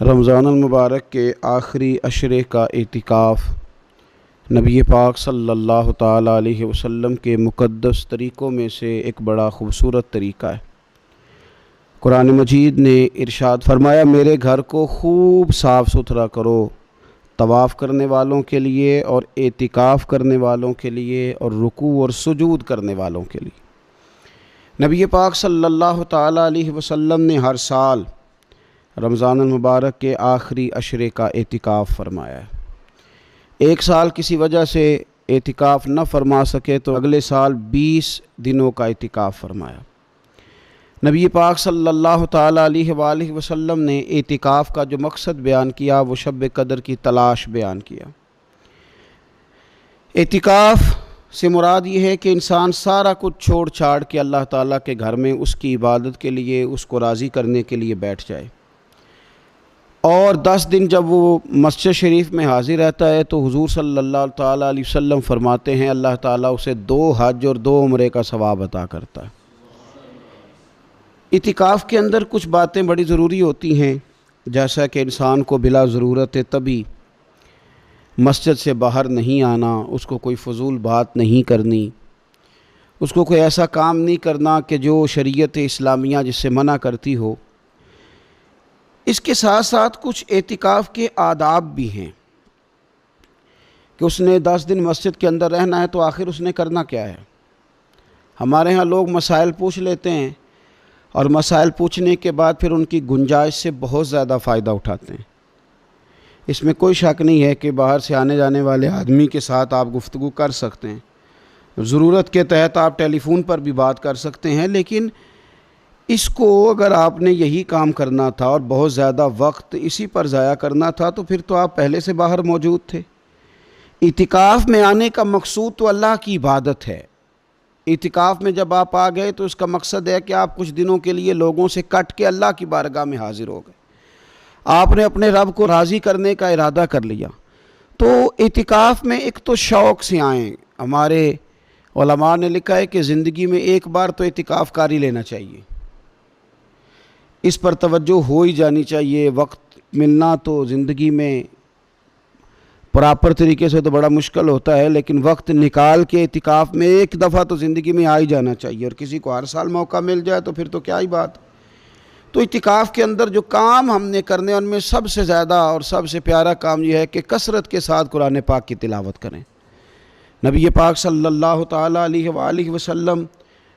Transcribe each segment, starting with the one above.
رمضان المبارک کے آخری عشرے کا اعتکاف نبی پاک صلی اللہ تعالیٰ علیہ وسلم کے مقدس طریقوں میں سے ایک بڑا خوبصورت طریقہ ہے۔ قرآن مجید نے ارشاد فرمایا، میرے گھر کو خوب صاف ستھرا کرو، طواف کرنے والوں کے لیے اور اعتکاف کرنے والوں کے لیے اور رکوع اور سجود کرنے والوں کے لیے۔ نبی پاک صلی اللہ تعالیٰ علیہ وسلم نے ہر سال رمضان المبارک کے آخری عشرے کا اعتکاف فرمایا ہے۔ ایک سال کسی وجہ سے اعتکاف نہ فرما سکے تو اگلے سال 20 دنوں کا اعتکاف فرمایا۔ نبی پاک صلی اللہ تعالیٰ علیہ وآلہ وسلم نے اعتکاف کا جو مقصد بیان کیا وہ شب قدر کی تلاش بیان کیا۔ اعتکاف سے مراد یہ ہے کہ انسان سارا کچھ چھوڑ چھاڑ کے اللہ تعالیٰ کے گھر میں اس کی عبادت کے لیے، اس کو راضی کرنے کے لیے بیٹھ جائے، اور 10 دن جب وہ مسجد شریف میں حاضر رہتا ہے تو حضور صلی اللہ تعالیٰ علیہ وسلم فرماتے ہیں اللہ تعالیٰ اسے 2 حج اور 2 عمرے کا ثواب عطا کرتا ہے۔ اعتکاف کے اندر کچھ باتیں بڑی ضروری ہوتی ہیں، جیسا کہ انسان کو بلا ضرورت طبی مسجد سے باہر نہیں آنا، اس کو کوئی فضول بات نہیں کرنی، اس کو کوئی ایسا کام نہیں کرنا کہ جو شریعت اسلامیہ جس سے منع کرتی ہو۔ اس کے ساتھ ساتھ کچھ اعتکاف کے آداب بھی ہیں کہ اس نے 10 دن مسجد کے اندر رہنا ہے تو آخر اس نے کرنا کیا ہے۔ ہمارے ہاں لوگ مسائل پوچھ لیتے ہیں اور مسائل پوچھنے کے بعد پھر ان کی گنجائش سے بہت زیادہ فائدہ اٹھاتے ہیں۔ اس میں کوئی شک نہیں ہے کہ باہر سے آنے جانے والے آدمی کے ساتھ آپ گفتگو کر سکتے ہیں، ضرورت کے تحت آپ ٹیلی فون پر بھی بات کر سکتے ہیں، لیکن اس کو اگر آپ نے یہی کام کرنا تھا اور بہت زیادہ وقت اسی پر ضائع کرنا تھا تو پھر تو آپ پہلے سے باہر موجود تھے۔ اعتکاف میں آنے کا مقصود تو اللہ کی عبادت ہے۔ اعتکاف میں جب آپ آ گئے تو اس کا مقصد ہے کہ آپ کچھ دنوں کے لیے لوگوں سے کٹ کے اللہ کی بارگاہ میں حاضر ہو گئے، آپ نے اپنے رب کو راضی کرنے کا ارادہ کر لیا۔ تو اعتکاف میں ایک تو شوق سے آئیں۔ ہمارے علماء نے لکھا ہے کہ زندگی میں ایک بار تو اعتکاف کاری لینا چاہیے، اس پر توجہ ہو ہی جانی چاہیے۔ وقت ملنا تو زندگی میں پراپر طریقے سے تو بڑا مشکل ہوتا ہے، لیکن وقت نکال کے اعتکاف میں ایک دفعہ تو زندگی میں آ ہی جانا چاہیے، اور کسی کو ہر سال موقع مل جائے تو پھر تو کیا ہی بات۔ تو اعتکاف کے اندر جو کام ہم نے کرنے ان میں سب سے زیادہ اور سب سے پیارا کام یہ ہے کہ کثرت کے ساتھ قرآن پاک کی تلاوت کریں۔ نبی پاک صلی اللہ تعالیٰ علیہ وآلہ وسلم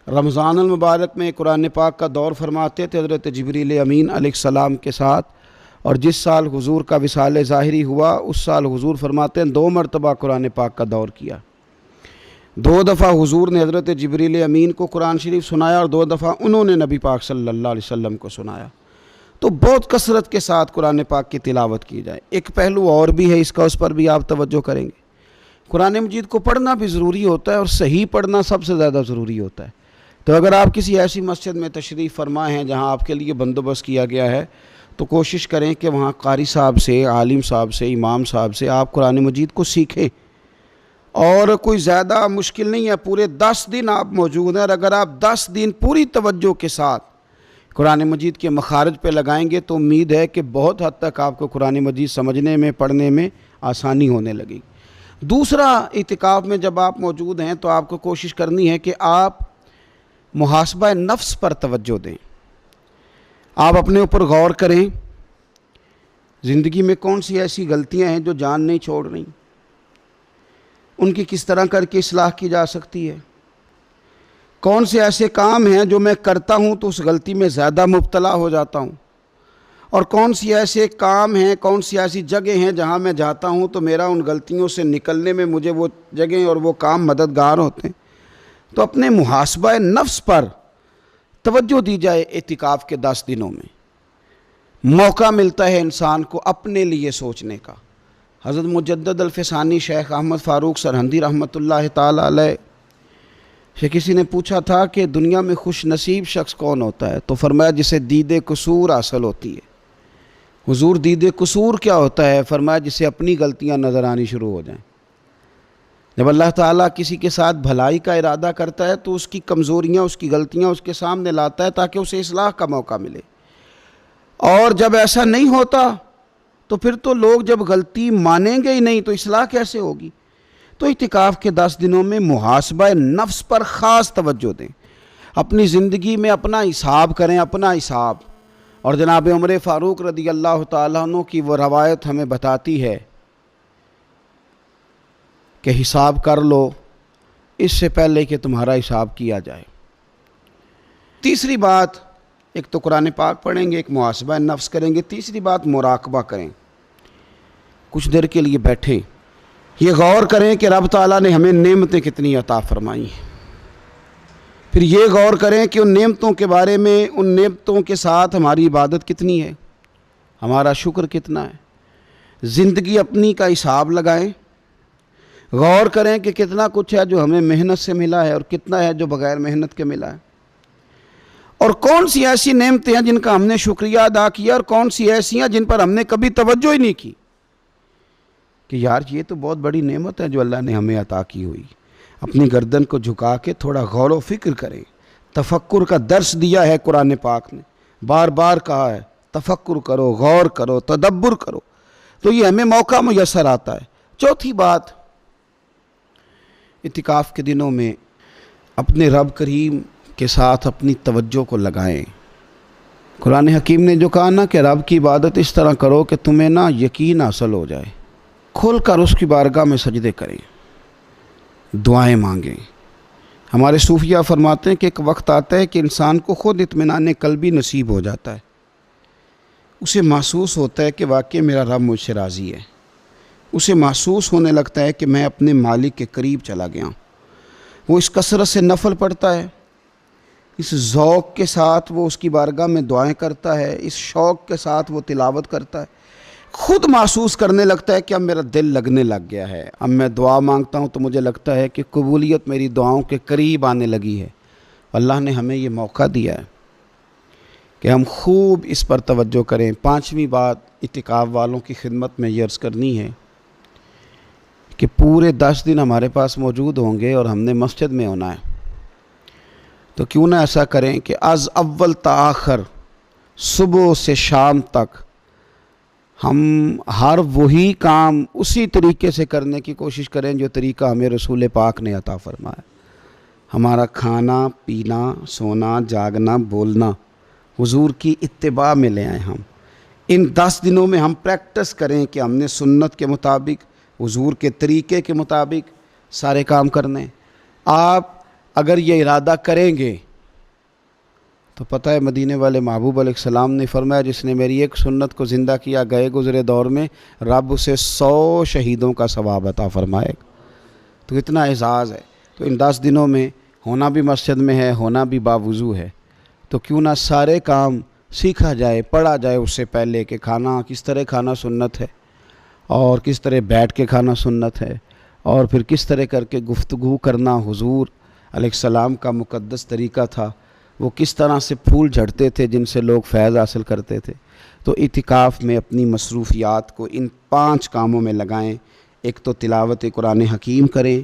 رمضان المبارک میں قرآن پاک کا دور فرماتے تھے حضرت جبریل امین علیہ السلام کے ساتھ، اور جس سال حضور کا وصال ظاہری ہوا اس سال حضور فرماتے ہیں 2 مرتبہ قرآن پاک کا دور کیا۔ 2 دفعہ حضور نے حضرت جبریل امین کو قرآن شریف سنایا اور 2 دفعہ انہوں نے نبی پاک صلی اللہ علیہ وسلم کو سنایا۔ تو بہت کثرت کے ساتھ قرآن پاک کی تلاوت کی جائے۔ ایک پہلو اور بھی ہے اس کا، اس پر بھی آپ توجہ کریں گے۔ قرآن مجید کو پڑھنا بھی ضروری ہوتا ہے اور صحیح پڑھنا سب سے زیادہ ضروری ہوتا ہے۔ تو اگر آپ کسی ایسی مسجد میں تشریف فرما ہیں جہاں آپ کے لیے بندوبست کیا گیا ہے تو کوشش کریں کہ وہاں قاری صاحب سے، عالم صاحب سے، امام صاحب سے آپ قرآن مجید کو سیکھیں، اور کوئی زیادہ مشکل نہیں ہے۔ پورے 10 دن آپ موجود ہیں، اور اگر آپ 10 دن پوری توجہ کے ساتھ قرآن مجید کے مخارج پہ لگائیں گے تو امید ہے کہ بہت حد تک آپ کو قرآن مجید سمجھنے میں، پڑھنے میں آسانی ہونے لگی۔ دوسرا، اعتکاف میں جب آپ موجود ہیں تو آپ کو کوشش کرنی ہے کہ آپ محاسبہ نفس پر توجہ دیں۔ آپ اپنے اوپر غور کریں، زندگی میں کون سی ایسی غلطیاں ہیں جو جان نہیں چھوڑ رہی، ان کی کس طرح کر کے اصلاح کی جا سکتی ہے۔ کون سے ایسے کام ہیں جو میں کرتا ہوں تو اس غلطی میں زیادہ مبتلا ہو جاتا ہوں، اور کون سی ایسے کام ہیں، کون سی ایسی جگہ ہیں جہاں میں جاتا ہوں تو میرا ان غلطیوں سے نکلنے میں مجھے وہ جگہیں اور وہ کام مددگار ہوتے ہیں۔ تو اپنے محاسبہ نفس پر توجہ دی جائے۔ اعتکاف کے 10 دنوں میں موقع ملتا ہے انسان کو اپنے لیے سوچنے کا۔ حضرت مجدد الفسانی شیخ احمد فاروق سرہندی رحمۃ اللہ تعالیٰ علیہ سے کسی نے پوچھا تھا کہ دنیا میں خوش نصیب شخص کون ہوتا ہے، تو فرمایا جسے دید قصور حاصل ہوتی ہے۔ حضور دید قصور کیا ہوتا ہے؟ فرمایا جسے اپنی غلطیاں نظر آنی شروع ہو جائیں۔ جب اللہ تعالیٰ کسی کے ساتھ بھلائی کا ارادہ کرتا ہے تو اس کی کمزوریاں، اس کی غلطیاں اس کے سامنے لاتا ہے تاکہ اسے اصلاح کا موقع ملے، اور جب ایسا نہیں ہوتا تو پھر تو لوگ جب غلطی مانیں گے ہی نہیں تو اصلاح کیسے ہوگی؟ تو اعتکاف کے 10 دنوں میں محاسبہ نفس پر خاص توجہ دیں، اپنی زندگی میں اپنا حساب کریں، اپنا حساب۔ اور جناب عمر فاروق رضی اللہ تعالیٰ عنہ کی وہ روایت ہمیں بتاتی ہے کہ حساب کر لو اس سے پہلے کہ تمہارا حساب کیا جائے۔ تیسری بات، ایک تو قرآن پاک پڑھیں گے، ایک محاسبہ نفس کریں گے، تیسری بات مراقبہ کریں۔ کچھ دیر کے لیے بیٹھیں، یہ غور کریں کہ رب تعالیٰ نے ہمیں نعمتیں کتنی عطا فرمائی ہیں، پھر یہ غور کریں کہ ان نعمتوں کے بارے میں، ان نعمتوں کے ساتھ ہماری عبادت کتنی ہے، ہمارا شکر کتنا ہے۔ زندگی اپنی کا حساب لگائیں، غور کریں کہ کتنا کچھ ہے جو ہمیں محنت سے ملا ہے اور کتنا ہے جو بغیر محنت کے ملا ہے، اور کون سی ایسی نعمتیں ہیں جن کا ہم نے شکریہ ادا کیا اور کون سی ایسی ہیں جن پر ہم نے کبھی توجہ ہی نہیں کی کہ یار یہ تو بہت بڑی نعمت ہے جو اللہ نے ہمیں عطا کی ہوئی۔ اپنی گردن کو جھکا کے تھوڑا غور و فکر کریں۔ تفکر کا درس دیا ہے قرآن پاک نے، بار بار کہا ہے تفکر کرو، غور کرو، تدبر کرو، تو یہ ہمیں موقع میسر آتا ہے۔ چوتھی بات، اعتکاف کے دنوں میں اپنے رب کریم کے ساتھ اپنی توجہ کو لگائیں۔ قرآن حکیم نے جو کہا نا کہ رب کی عبادت اس طرح کرو کہ تمہیں نا یقین حاصل ہو جائے، کھول کر اس کی بارگاہ میں سجدے کریں، دعائیں مانگیں۔ ہمارے صوفیہ فرماتے ہیں کہ ایک وقت آتا ہے کہ انسان کو خود اطمینان قلبی نصیب ہو جاتا ہے، اسے محسوس ہوتا ہے کہ واقعی میرا رب مجھ سے راضی ہے، اسے محسوس ہونے لگتا ہے کہ میں اپنے مالک کے قریب چلا گیا ہوں۔ وہ اس کثرت سے نفل پڑھتا ہے، اس ذوق کے ساتھ وہ اس کی بارگاہ میں دعائیں کرتا ہے، اس شوق کے ساتھ وہ تلاوت کرتا ہے، خود محسوس کرنے لگتا ہے کہ اب میرا دل لگنے لگ گیا ہے، اب میں دعا مانگتا ہوں تو مجھے لگتا ہے کہ قبولیت میری دعاؤں کے قریب آنے لگی ہے۔ اللہ نے ہمیں یہ موقع دیا ہے کہ ہم خوب اس پر توجہ کریں۔ پانچویں بات اعتکاف والوں کی خدمت میں یہ عرض کرنی ہے کہ پورے 10 دن ہمارے پاس موجود ہوں گے اور ہم نے مسجد میں ہونا ہے، تو کیوں نہ ایسا کریں کہ از اول تا آخر، صبح سے شام تک ہم ہر وہی کام اسی طریقے سے کرنے کی کوشش کریں جو طریقہ ہمیں رسول پاک نے عطا فرمایا۔ ہمارا کھانا پینا، سونا جاگنا، بولنا حضور کی اتباع میں لے آئیں۔ ہم ان 10 دنوں میں ہم پریکٹس کریں کہ ہم نے سنت کے مطابق، حضور کے طریقے کے مطابق سارے کام کرنے۔ آپ اگر یہ ارادہ کریں گے تو پتہ ہے مدینے والے محبوب علیہ السلام نے فرمایا جس نے میری ایک سنت کو زندہ کیا گئے گزرے دور میں رب اسے 100 شہیدوں کا ثواب عطا فرمائے گا۔ تو اتنا اعزاز ہے۔ تو ان 10 دنوں میں ہونا بھی مسجد میں ہے، ہونا بھی باوضو ہے، تو کیوں نہ سارے کام سیکھا جائے، پڑھا جائے اس سے پہلے کہ کھانا کس طرح کھانا سنت ہے، اور کس طرح بیٹھ کے کھانا سنت ہے، اور پھر کس طرح کر کے گفتگو کرنا حضور علیہ السلام کا مقدس طریقہ تھا، وہ کس طرح سے پھول جھڑتے تھے جن سے لوگ فیض حاصل کرتے تھے۔ تو اعتکاف میں اپنی مصروفیات کو ان 5 کاموں میں لگائیں۔ ایک تو تلاوت قرآن حکیم کریں،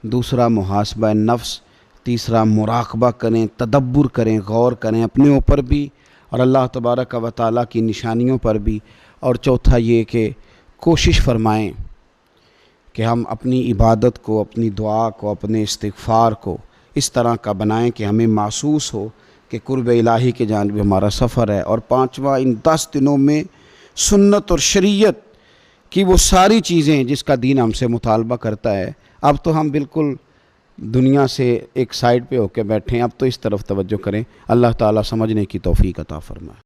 دوسرا محاسبہ نفس، تیسرا مراقبہ کریں، تدبر کریں، غور کریں اپنے اوپر بھی اور اللہ تبارک و تعالیٰ کی نشانیوں پر بھی، اور چوتھا یہ کہ کوشش فرمائیں کہ ہم اپنی عبادت کو، اپنی دعا کو، اپنے استغفار کو اس طرح کا بنائیں کہ ہمیں محسوس ہو کہ قرب الہی کے جانب ہمارا سفر ہے۔ اور پانچواں، ان 10 دنوں میں سنت اور شریعت کی وہ ساری چیزیں جس کا دین ہم سے مطالبہ کرتا ہے، اب تو ہم بالکل دنیا سے ایک سائیڈ پہ ہو کے بیٹھیں، اب تو اس طرف توجہ کریں۔ اللہ تعالیٰ سمجھنے کی توفیق عطا فرمائے۔